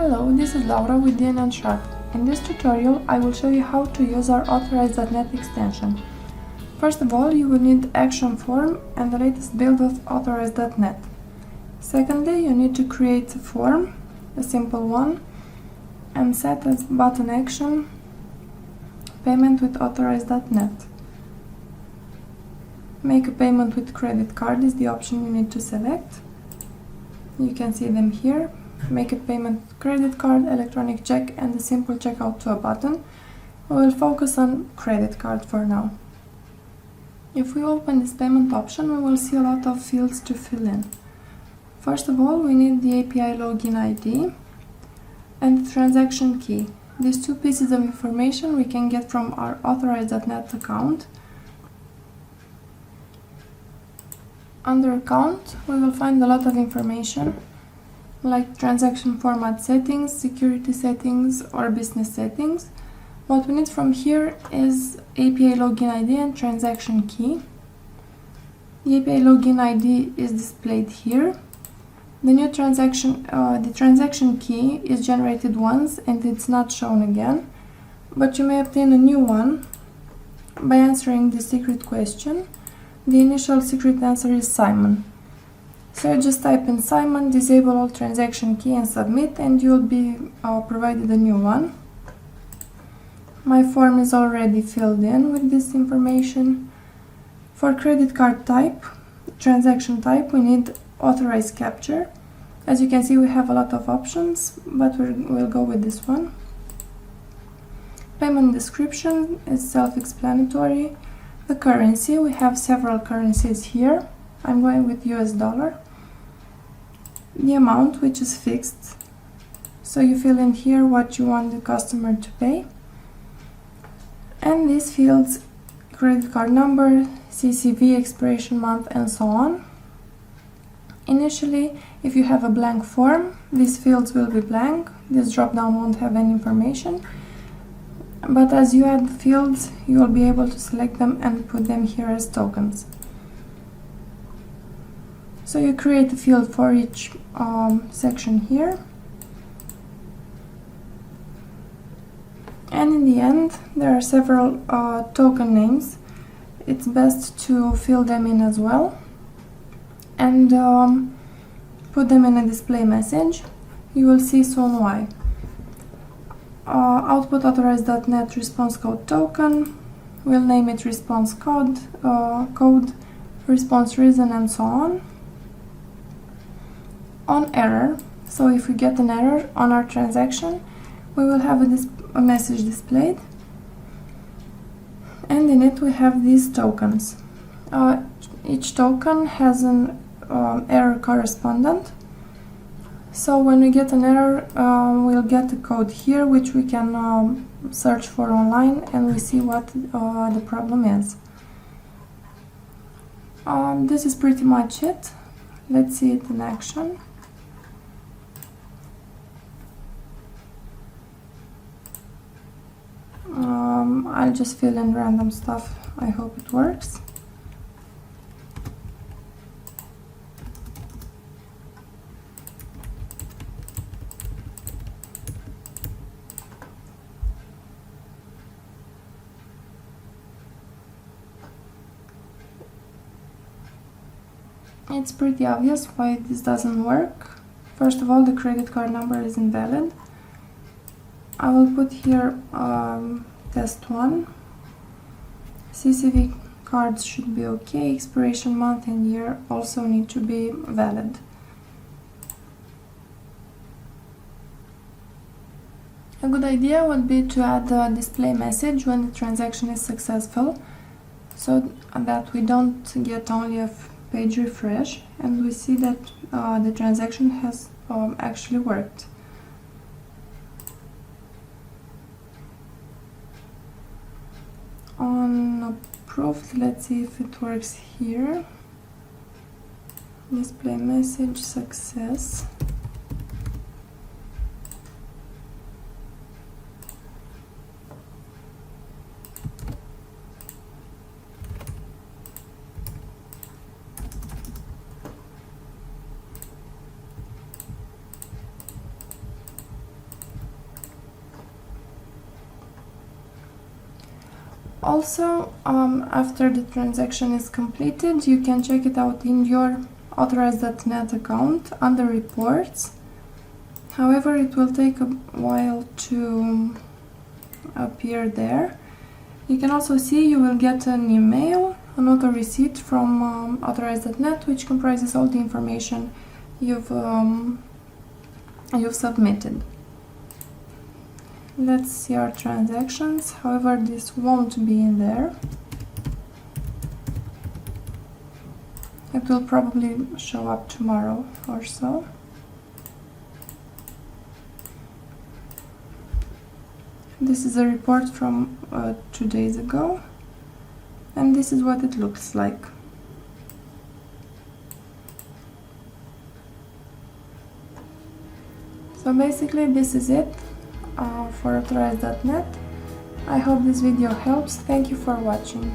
Hello, this is Laura with DNN Sharp. In this tutorial, I will show you how to use our Authorize.net extension. First of all, you will need action form and the latest build of Authorize.net. Secondly, you need to create a form, a simple one, and set as button action payment with Authorize.net. Make a payment with credit card is the option you need to select. You can see them here. Make a payment with credit card, electronic check, and a simple checkout to a button. We will focus on credit card for now. If we open this payment option, we will see a lot of fields to fill in. First of all, we need the API login ID and the transaction key. These two pieces of information we can get from our Authorize.net account. Under account, we will find a lot of information like transaction format settings, security settings, or business settings. What we need from here is API login ID and transaction key. The API login ID is displayed here. The transaction key is generated once and it's not shown again, but you may obtain a new one by answering the secret question. The initial secret answer is Simon. So you just type in Simon, disable all transaction key and submit, and you'll be provided a new one. My form is already filled in with this information. For credit card type, transaction type, we need authorize capture. As you can see, we have a lot of options, but we'll go with this one. Payment description is self-explanatory. The currency, we have several currencies here. I'm going with US dollar. The amount, which is fixed. So you fill in here what you want the customer to pay. And these fields, credit card number, CCV, expiration month, and so on. Initially, if you have a blank form, these fields will be blank. This drop-down won't have any information. But as you add fields, you will be able to select them and put them here as tokens. So you create a field for each section here. And in the end, there are several token names. It's best to fill them in as well and put them in a display message. You will see soon why. Output Authorize.net response code token. We'll name it response code, response reason, and so on. On error, so if we get an error on our transaction, we will have a message displayed, and in it we have these tokens. Each token has an error correspondent. So when we get an error, we'll get a code here which we can search for online, and we see what the problem is. This is pretty much it. Let's see it in action. I'll just fill in random stuff. I hope it works. It's pretty obvious why this doesn't work. First of all, the credit card number is invalid. I will put here test 1. CCV cards should be okay. Expiration month and year also need to be valid. A good idea would be to add a display message when the transaction is successful, so that we don't get only a page refresh and we see that the transaction has actually worked. On approved, let's see if it works here. Display message success. Also, after the transaction is completed, you can check it out in your authorized.net account under reports. However, it will take a while to appear there. You can also see you will get an email, an auto receipt from authorized.net, which comprises all the information you've submitted. Let's see our transactions. However, this won't be in there. It will probably show up tomorrow or so. This is a report from 2 days ago, and this is what it looks like. So basically this is it for authorized.net. I hope this video helps. Thank you for watching.